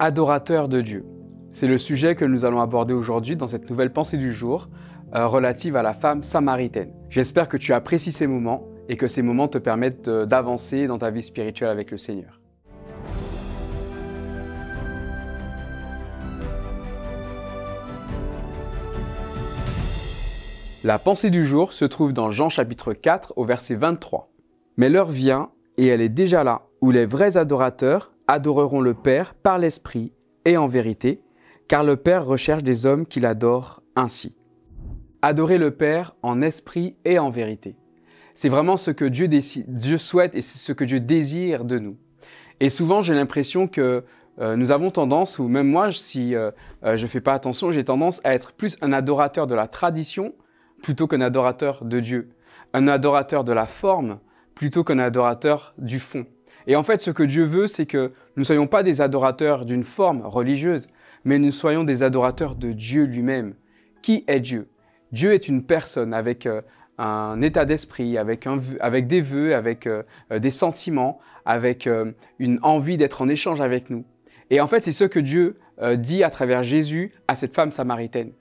Adorateur de Dieu. C'est le sujet que nous allons aborder aujourd'hui dans cette nouvelle pensée du jour relative à la femme samaritaine. J'espère que tu apprécies ces moments et que ces moments te permettent d'avancer dans ta vie spirituelle avec le Seigneur. La pensée du jour se trouve dans Jean chapitre 4 au verset 23. Mais l'heure vient, et elle est déjà là, où les vrais adorateurs adoreront le Père par l'Esprit et en vérité, car le Père recherche des hommes qui l'adorent ainsi. Adorer le Père en esprit et en vérité. C'est vraiment ce que Dieu souhaite et c'est ce que Dieu désire de nous. Et souvent, j'ai l'impression que nous avons tendance, ou même moi, si je ne fais pas attention, j'ai tendance à être plus un adorateur de la tradition plutôt qu'un adorateur de Dieu. Un adorateur de la forme plutôt qu'un adorateur du fond. Et en fait, ce que Dieu veut, c'est que nous ne soyons pas des adorateurs d'une forme religieuse, mais nous soyons des adorateurs de Dieu lui-même. Qui est Dieu? Dieu est une personne avec un état d'esprit, avec des vœux, avec des sentiments, avec une envie d'être en échange avec nous. Et en fait, c'est ce que Dieu dit à travers Jésus à cette femme samaritaine.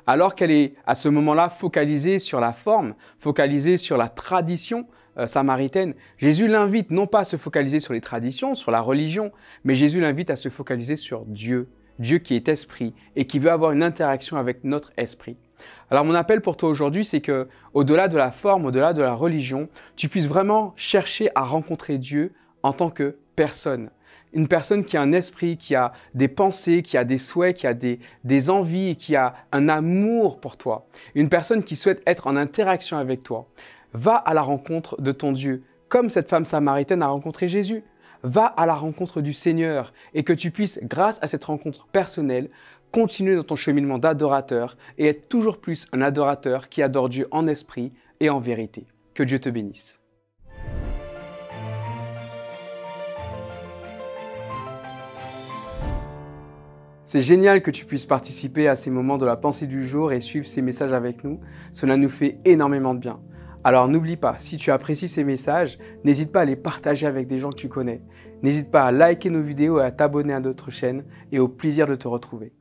Alors qu'elle est à ce moment-là focalisée sur la forme, focalisée sur la tradition samaritaine, Jésus l'invite non pas à se focaliser sur les traditions, sur la religion, mais Jésus l'invite à se focaliser sur Dieu, Dieu qui est esprit et qui veut avoir une interaction avec notre esprit. Alors mon appel pour toi aujourd'hui, c'est que au-delà de la forme, au-delà de la religion, tu puisses vraiment chercher à rencontrer Dieu en tant que personne. Une personne qui a un esprit, qui a des pensées, qui a des souhaits, qui a des envies, qui a un amour pour toi. Une personne qui souhaite être en interaction avec toi. Va à la rencontre de ton Dieu, comme cette femme samaritaine a rencontré Jésus. Va à la rencontre du Seigneur et que tu puisses, grâce à cette rencontre personnelle, continuer dans ton cheminement d'adorateur et être toujours plus un adorateur qui adore Dieu en esprit et en vérité. Que Dieu te bénisse. C'est génial que tu puisses participer à ces moments de la pensée du jour et suivre ces messages avec nous. Cela nous fait énormément de bien. Alors n'oublie pas, si tu apprécies ces messages, n'hésite pas à les partager avec des gens que tu connais. N'hésite pas à liker nos vidéos et à t'abonner à notre chaîne et au plaisir de te retrouver.